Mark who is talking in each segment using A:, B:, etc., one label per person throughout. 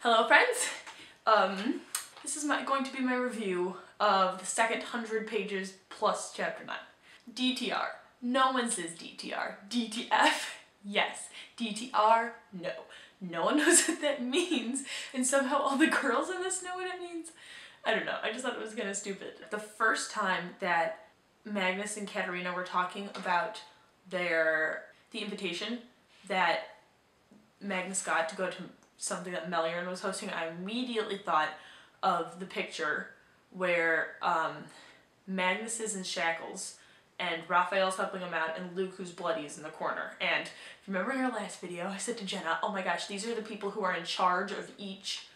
A: Hello friends! This is going to be my review of the second 100 pages plus chapter 9. DTR. No one says DTR. DTF? Yes. DTR? No. No one knows what that means, and somehow all the girls in this know what it means. I don't know, I just thought it was kind of stupid. The first time that Magnus and Katerina were talking about the invitation that Magnus got to go to something that Meliorn was hosting, I immediately thought of the picture where Magnus is in shackles and Raphael's helping him out and Luke, who's bloody, is in the corner. And remember in our last video I said to Jenna, oh my gosh, these are the people who are in charge of each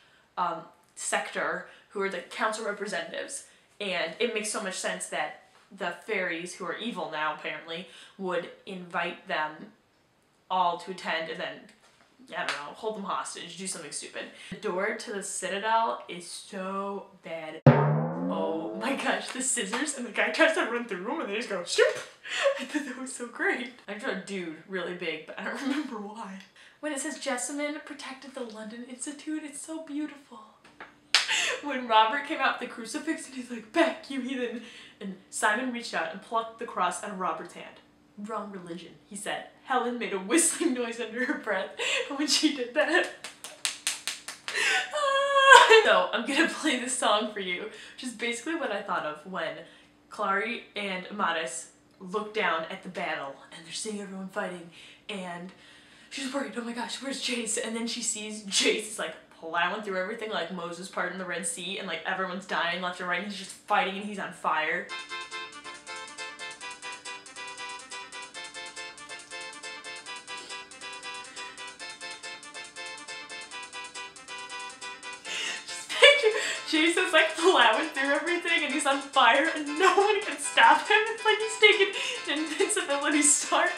A: sector, who are the council representatives, and it makes so much sense that the fairies, who are evil now apparently, would invite them all to attend and then, I don't know, hold them hostage, do something stupid. The door to the Citadel is so bad. Oh my gosh, the scissors, and the guy tries to run through them and they just go shoop. I thought that was so great. I drew a dude really big, but I don't remember why. When it says Jessamine protected the London Institute, it's so beautiful. When Robert came out with the crucifix and he's like, back you heathen, and Simon reached out and plucked the cross out of Robert's hand. Wrong religion, he said. Helen made a whistling noise under her breath when she did that. So I'm gonna play this song for you, which is basically what I thought of when Clary and Amadis look down at the battle and they're seeing everyone fighting and she's worried, oh my gosh, where's Jace? And then she sees Jace is like plowing through everything like Moses parting the Red Sea, and like everyone's dying left and right and he's just fighting and he's on fire. Jason's like plowing through everything and he's on fire and no one can stop him. It's like he's taking an invincibility start.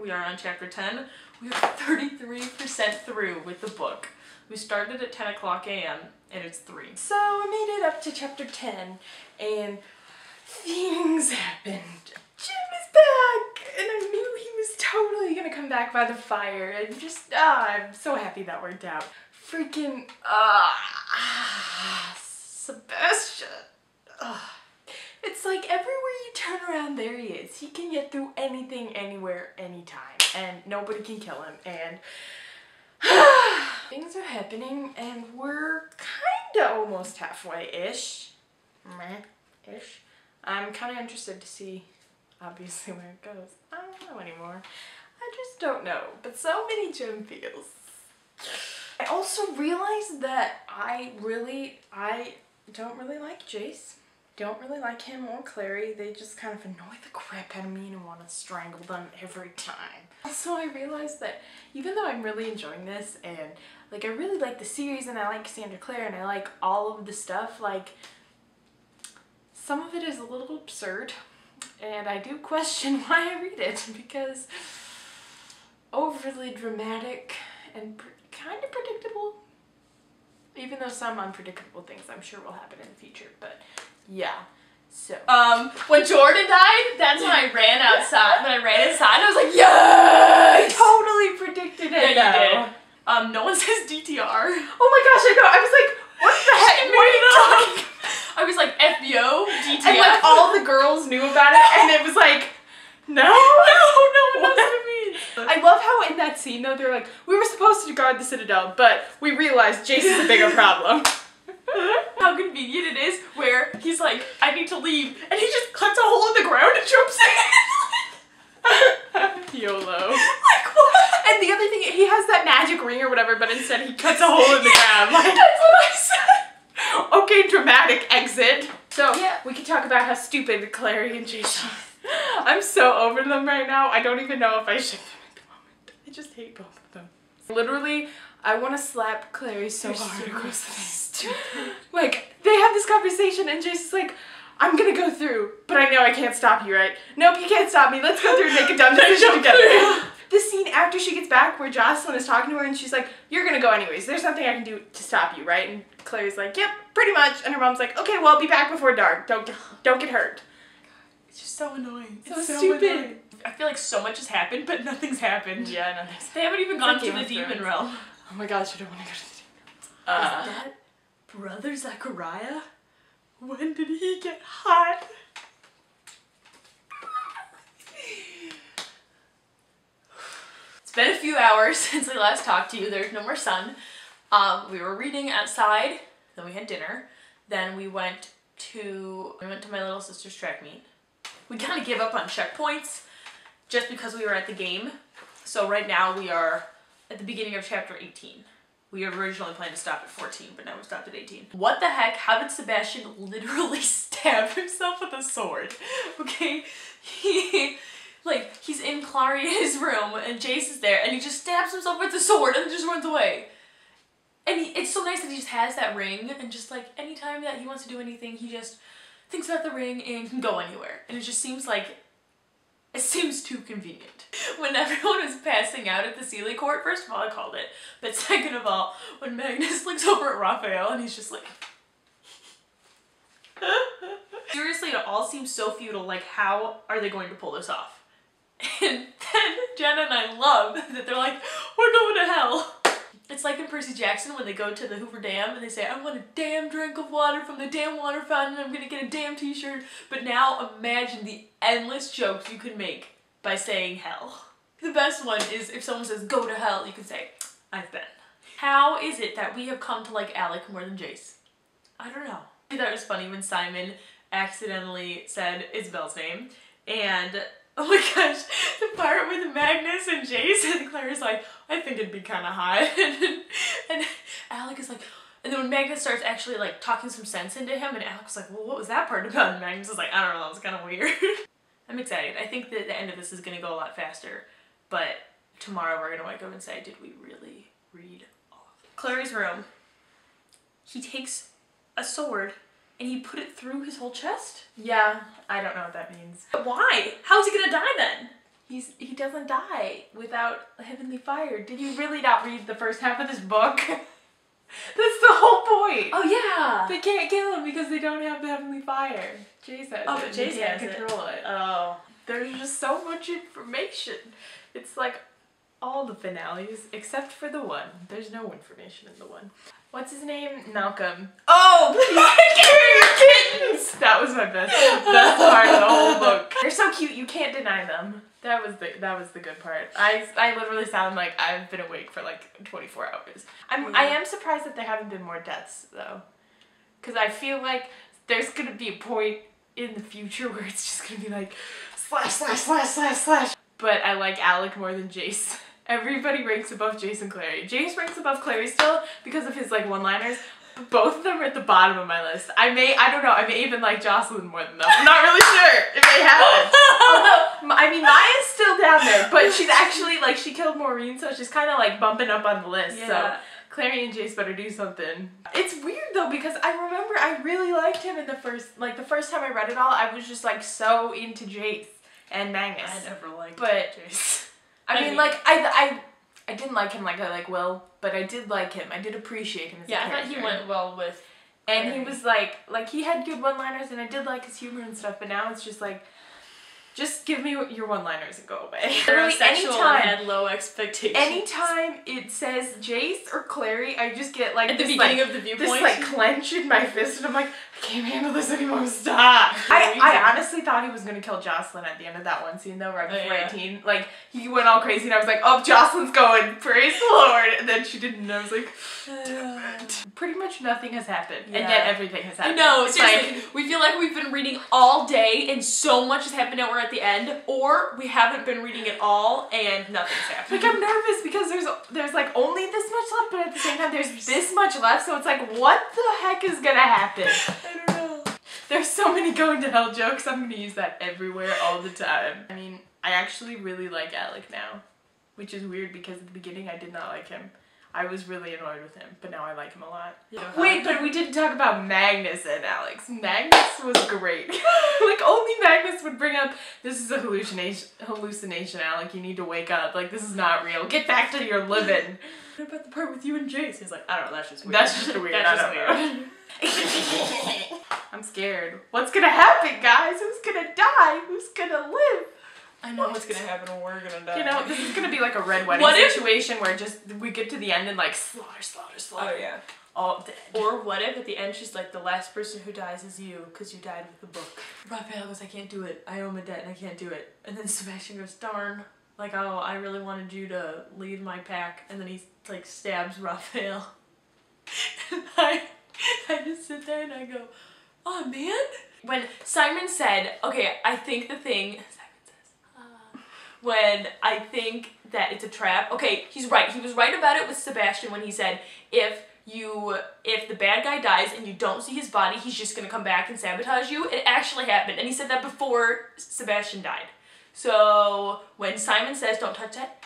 A: We are on chapter 10. We are 33% through with the book. We started at 10 o'clock a.m. and it's 3.
B: So I made it up to chapter 10 and things happened. Jim is back and I knew he was totally gonna come back by the fire and just, I'm so happy that worked out. Freaking, Sebastian. It's like everywhere you turn around, there he is. He can get through anything, anywhere, anytime, and nobody can kill him, and things are happening, and we're kinda almost halfway-ish. Meh-ish. I'm kinda interested to see, obviously, where it goes. I don't know anymore. I just don't know, but so many gem feels. I also realized that I don't really like Jace. Don't really like him or Clary. They just kind of annoy the crap out of me and want to strangle them every time. Also, I realized that even though I'm really enjoying this and like I really like the series and I like Cassandra Clare and I like all of the stuff, like some of it is a little absurd and I do question why I read it because overly dramatic and kind of predictable, even though some unpredictable things I'm sure will happen in the future, but yeah. So
A: when Jordan died, that's when I ran outside. When I ran inside, I was like, yes!
B: I totally predicted it.
A: Yeah, you did. No one says DTR.
B: Oh my gosh, I know. I was like, what the heck? What are you talking?
A: I was like, FBO, DTF.
B: And like all the girls knew about it, and it was like, no,
A: no one knows what it means.
B: I love how in that scene though, they're like, we were supposed to guard the Citadel, but we realized Jace is a bigger problem.
A: How convenient it is where he's like, I need to leave, and he just cuts a hole in the ground and jumps in.
B: YOLO.
A: Like what?
B: And the other thing, he has that magic ring or whatever, but instead he cuts a hole in the ground. Like,
A: that's what I said.
B: Okay, dramatic exit. So yeah, we can talk about how stupid Clary and Jason. I'm so over them right now. I don't even know if I ship them at the moment. I just hate both of them. Literally, I want to slap Clary so hard across the face. Like, they have this conversation and Jason's like, I'm gonna go through, but I know I can't stop you, right? Nope, you can't stop me. Let's go through and make a dumb decision together. The scene after she gets back where Jocelyn is talking to her and she's like, you're gonna go anyways. There's nothing I can do to stop you, right? And Clary's like, yep, pretty much. And her mom's like, okay, well, I'll be back before dark. Don't get hurt.
A: It's just so annoying.
B: It's so stupid. Annoying.
A: I feel like so much has happened, but nothing's happened.
B: Yeah, nothing's
A: They haven't even gone to the demon realm.
B: Oh my gosh, I don't want to go to the
A: Is that Brother Zachariah? When did he get hot? It's been a few hours since I last talked to you. There's no more sun. We were reading outside, then we had dinner, then we went to my little sister's track meet. We kind of gave up on checkpoints just because we were at the game. So right now we are at the beginning of chapter 18. We originally planned to stop at 14, but now we stopped at 18. What the heck? How did Sebastian literally stab himself with a sword? Okay? He's in Claria's room and Jace is there and he just stabs himself with the sword and just runs away. And it's so nice that he just has that ring and just like anytime that he wants to do anything, he just thinks about the ring and can go anywhere. And it just seems like, it seems too convenient. When everyone was passing out at the Sealy court, first of all, I called it. But second of all, when Magnus looks over at Raphael and he's just like... Seriously, it all seems so futile. Like, how are they going to pull this off? And then Jenna and I love that they're like, we're going to hell. It's like in Percy Jackson when they go to the Hoover Dam and they say, I want a damn drink of water from the damn water fountain, I'm gonna get a damn t-shirt. But now imagine the endless jokes you could make by saying hell. The best one is if someone says go to hell, you can say, I've been. How is it that we have come to like Alec more than Jace? I don't know. I thought it was funny when Simon accidentally said Isabel's name and oh my gosh, the part with Magnus and Jace and Claire's like, I think it'd be kind of hot. and Alec is like, and then when Magnus starts actually like talking some sense into him and Alec's like, well, what was that part about? And Magnus is like, I don't know, that was kind of weird. I'm excited. I think that the end of this is going to go a lot faster, but tomorrow we're going to wake up and say, did we really read all of it? Clary's room. He takes a sword and he put it through his whole chest?
B: Yeah, I don't know what that means.
A: But why? How's he gonna die then?
B: He doesn't die without heavenly fire. Did you really not read the first half of this book? That's the whole point.
A: Oh yeah.
B: They can't kill him because they don't have the heavenly fire. Jace has
A: Oh,
B: it.
A: but Jace
B: He can't
A: has it.
B: control it.
A: Oh.
B: There's just so much information. It's like all the finales except for the one. There's no information in the one. What's his name? Malcolm. Oh, please carry your kittens! That was my best part of the whole book. They're so cute, you can't deny them. That was the good part. I literally sound like I've been awake for like 24 hours. I am surprised that there haven't been more deaths though. Cause I feel like there's gonna be a point in the future where it's just gonna be like slash slash slash slash slash. But I like Alec more than Jace. Everybody ranks above Jace and Clary. Jace ranks above Clary still because of his like one-liners. Both of them are at the bottom of my list. I don't know, I may even like Jocelyn more than them. I'm not really sure if they haven't. Although, I mean, Maya's still down there, but she's actually like, she killed Maureen, so she's kind of like bumping up on the list. Yeah. So Clary and Jace better do something. It's weird though because I remember I really liked him in the first time I read it all, I was just like so into Jace and Magnus.
A: I never liked
B: Jace. I mean, like, I didn't like him like I like Will, but I did like him. I did appreciate him as a character.
A: Yeah, I thought he went well with
B: And he was like he had good one-liners and I did like his humor and stuff, but now it's just like, just give me your one-liners and go away.
A: Literally anytime, had low expectations.
B: Anytime it says Jace or Clary, I just get like
A: at the beginning of the viewpoint,
B: this like clench in my fist and I'm like, I can't handle this anymore, stop. I honestly thought he was gonna kill Jocelyn at the end of that one scene though, right before 18. Like, he went all crazy and I was like, oh, Jocelyn's going, praise the Lord. And then she didn't and I was like, pretty much nothing has happened. Yeah. And yet everything has happened.
A: I know, seriously. Like, we feel like we've been reading all day and so much has happened and we're at the end, or we haven't been reading at all and nothing's happened.
B: Like, I'm nervous because there's like only this much left, but at the same time there's this much left, so it's like, what the heck is gonna happen?
A: I don't know.
B: There's so many going to hell jokes, I'm gonna use that everywhere all the time. I mean, I actually really like Alec now, which is weird because at the beginning I did not like him. I was really annoyed with him, but now I like him a lot. Yeah. Wait, but we didn't talk about Magnus and Alex. Magnus was great. Like, only Magnus would bring up, this is a hallucination, Alec, you need to wake up. Like, this is not real. Get back to your living.
A: What about the part with you and Jace? He's like, I don't know, that's just weird.
B: That's just weird.
A: That's just weird.
B: I'm scared. What's gonna happen, guys? Who's gonna die? Who's gonna live?
A: I know what's gonna happen when we're gonna die.
B: You know, this is gonna be like a red wedding situation where just we get to the end and like slaughter.
A: Oh yeah.
B: All dead.
A: Or what if at the end she's like, the last person who dies is you because you died with the book. Raphael goes, I can't do it. I owe him a debt and I can't do it. And then Sebastian goes, darn. Like, oh, I really wanted you to lead my pack. And then he like stabs Raphael. And I just sit there and I go, oh man. When Simon said, okay, I think the thing, when I think that it's a trap, okay, he's right. He was right about it with Sebastian when he said, if the bad guy dies and you don't see his body, he's just gonna come back and sabotage you. It actually happened, and he said that before Sebastian died. So when Simon says, don't touch that,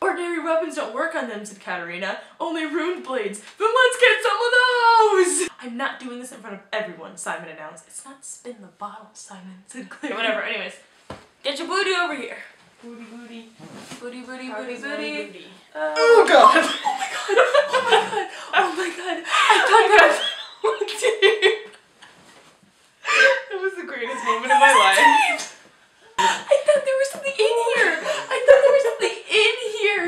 A: ordinary weapons don't work on them, said Katerina. Only ruined blades. Then let's get some of those! I'm not doing this in front of everyone, Simon announced. It's not spin the bottle, Simon, said Claire. Whatever, anyways. Get your booty over here. Booty, booty. Booty, booty, booty, booty.
B: Oh god!
A: Oh my god! Oh my god! Oh my god! I thought that
B: That was the greatest moment of my life.
A: I thought there was something in here! I thought there was something in here!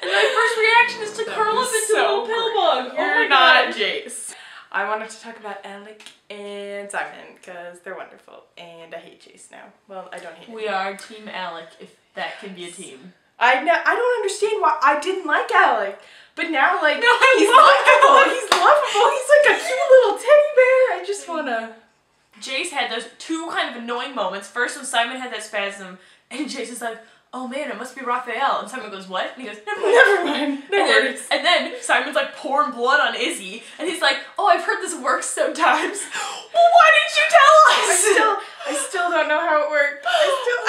A: And my first reaction is to curl up into a little pill bug.
B: You're not Jace. I wanted to talk about Alec and Simon because they're wonderful, and I hate Jace now. Well, I don't hate him.
A: We are Team Alec, if that can be a team.
B: I don't understand why I didn't like Alec, but now like
A: No,
B: he's lovable. He's lovable. He's like a cute little teddy bear. I just wanna.
A: Jace had those two kind of annoying moments. First when Simon had that spasm, and Jace is like, oh man, it must be Raphael. And Simon goes, what? And he goes, never mind. And then Simon's like pouring blood on Izzy, and he's like, oh, I've heard this works sometimes. Well, why didn't you tell us?
B: I still don't know how it worked.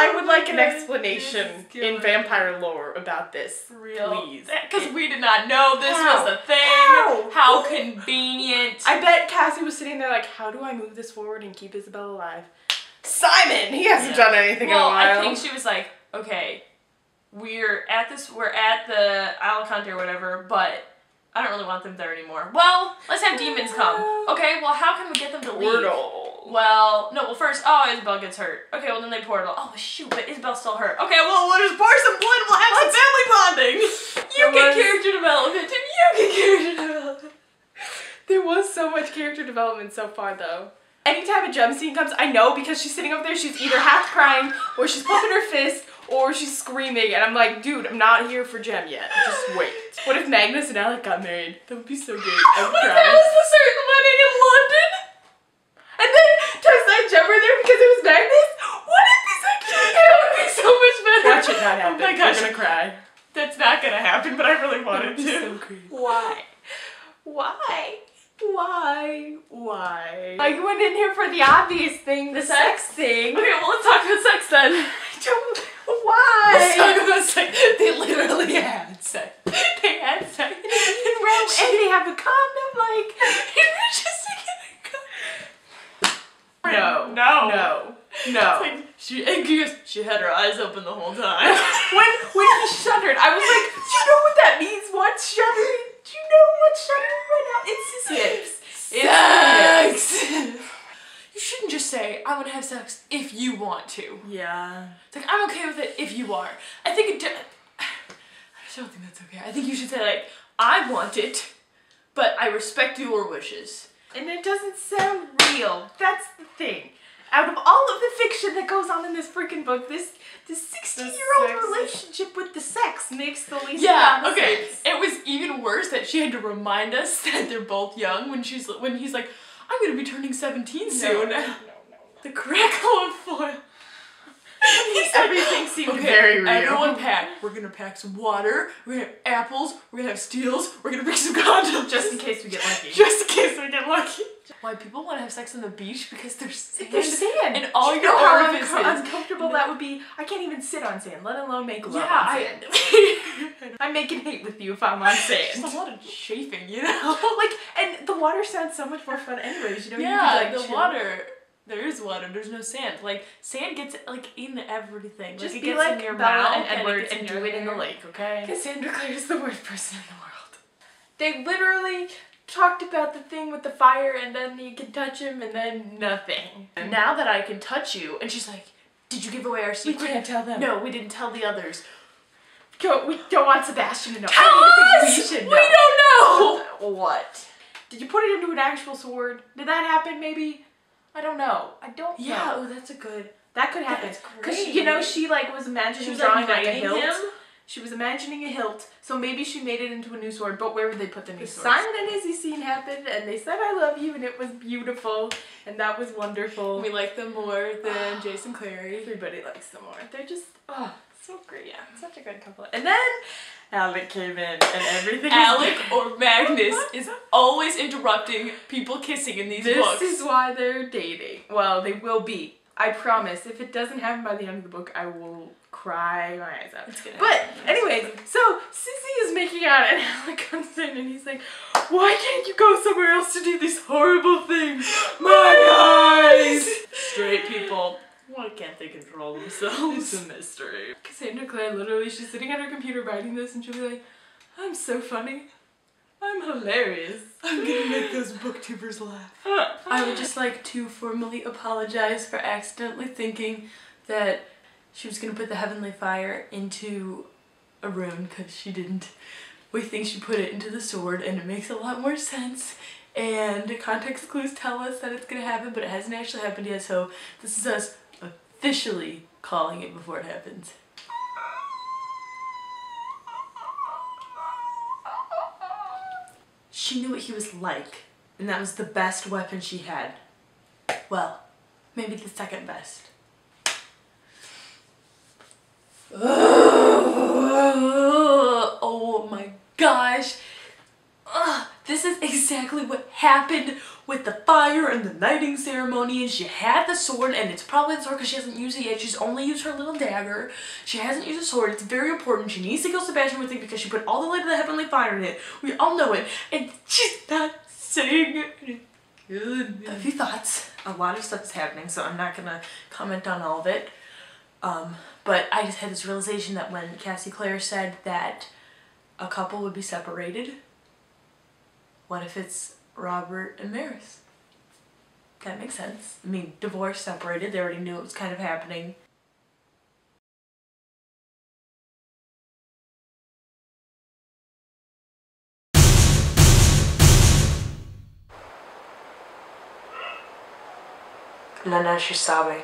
B: I would like an explanation in vampire lore about this.
A: For real.
B: Please.
A: Because we did not know this was a thing. How convenient.
B: I bet Cassie was sitting there like, how do I move this forward and keep Isabel alive? Simon! He hasn't done anything in a while.
A: I think she was like, okay, we're at the Alicante or whatever, but I don't really want them there anymore. Well, let's have demons come. Okay, well, how can we get them to leave?
B: Portal.
A: Well, no, well first, oh, Isabel gets hurt. Okay, well then they portal. Oh, shoot, but Isabel's still hurt. Okay, well, we'll just pour some blood, we'll have some family bonding. You get character development, and you get character development.
B: There was so much character development so far, though. Anytime a gem scene comes, I know because she's sitting over there, she's either half crying, or she's pumping her fist, or she's screaming, and I'm like, dude, I'm not here for Gem yet. Just wait. What if Magnus and Alec got married? That would be so great. I would cry.
A: That was the certain wedding in London?
B: And then Tessa and Gem were there because it was Magnus? What if this actually happened?
A: That would be so much better.
B: Watch it not happen.
A: Oh my gosh.
B: We're gonna cry.
A: That's not gonna happen, but I really wanted to.
B: So great. Why? Why? I went in here for the obvious thing, the sex thing.
A: Okay, well let's talk about sex then.
B: Why?
A: Let's talk about sex. They literally had sex. They had sex.
B: And they have a condom, like. No.
A: It's like, she had her eyes open the whole time.
B: when he shuddered, I was like, do you know what that means? What shuddering? Do you know what shuddering right now? It's his hips.
A: Sex! You shouldn't just say, I want to have sex if you want to.
B: Yeah.
A: It's like, I'm okay with it if you are. I think I don't think that's okay. I think you should say, like, I want it, but I respect your wishes.
B: And it doesn't sound real. That's the thing. Out of all of the fiction that goes on in this freaking book, this 16-year-old relationship with the sex makes the least amount of sense.
A: It was even worse that she had to remind us that they're both young when he's like, I'm gonna be turning 17 soon.
B: No.
A: The crackle of foil.
B: Everything seemed very real.
A: Everyone pack. We're gonna pack some water, we're gonna have apples, we're gonna have steels, we're gonna bring some condoms.
B: Just in case we get lucky.
A: Just in case we get lucky. Why people want to have sex on the beach? Because there's sand.
B: There's sand.
A: And all
B: you
A: your
B: know how
A: orifices.
B: uncomfortable that would be? I can't even sit on sand, let alone make love on sand. I'm making hate with you if I'm on sand.
A: There's a lot of chafing, you know?
B: Like, and the water sounds so much more fun anyways, you know?
A: Yeah,
B: you could, like,
A: the water. There is water, there's no sand. Like, sand gets, like, in everything.
B: Just
A: like, it
B: be
A: gets
B: like
A: in your
B: Bella
A: mouth
B: and Edward
A: it
B: and do it in the lake, okay?
A: Cassandra Clare is the worst person in the world.
B: They literally talked about the thing with the fire and then you can touch him and then nothing.
A: Now that I can touch you, and she's like, Did you give away our secret?
B: We can't tell them.
A: No, we didn't tell the others.
B: We don't want Sebastian to know.
A: Tell
B: I
A: us!
B: think we should know.
A: We don't know!
B: What? Did you put it into an actual sword? Did that happen maybe? I don't know. I don't
A: Yeah,
B: know.
A: oh, that's a good...
B: That could happen.
A: That's
B: Because,
A: great.
B: you know, she like was imagining
A: She was
B: drawing
A: like
B: like a
A: knighting
B: hilt.
A: him?
B: She was imagining a hilt, so maybe she made it into a new sword, but where would they put the new sword?
A: swords.
B: Simon and Izzy scene happened, and they said I love you, and it was beautiful, and that was wonderful.
A: We like them more than Jason Clary.
B: Everybody likes them more. They're just, oh, so great. Yeah, such a good couple. And then Alec came in, and everything
A: Alec or Magnus is always interrupting people kissing in these books.
B: This is why they're dating. Well, they will be. I promise. If it doesn't happen by the end of the book, I will cry my eyes out.
A: It's gonna
B: but
A: happen.
B: anyways, so Sissy is making out and Alec comes in and he's like, why can't you go somewhere else to do these horrible things? My eyes!
A: Straight people. Why can't they control themselves?
B: It's a mystery. Cassandra Clare, literally, she's sitting at her computer writing this and she'll be like, I'm so funny. I'm hilarious.
A: I'm gonna make those booktubers laugh. I would just like to formally apologize for accidentally thinking that she was gonna put the heavenly fire into a rune, because she didn't. We think she put it into the sword, and it makes a lot more sense. And context clues tell us that it's gonna happen, but it hasn't actually happened yet, so this is us officially calling it before it happens. She knew what he was like, and that was the best weapon she had. Well, maybe the second best. Oh my gosh. This is exactly what happened with the fire and the knighting ceremony, and she had the sword, and it's probably the sword because she hasn't used it yet. She's only used her little dagger. She hasn't used a sword. It's very important. She needs to kill Sebastian with it because she put all the light of the heavenly fire in it. We all know it. And she's not saying it. Good. A few thoughts. A lot of stuff is happening, so I'm not gonna comment on all of it. But I just had this realization that when Cassie Clare said that a couple would be separated, what if it's Robert and Maris? That makes sense. I mean, divorce, separated, they already knew it was kind of happening. And then now she's sobbing.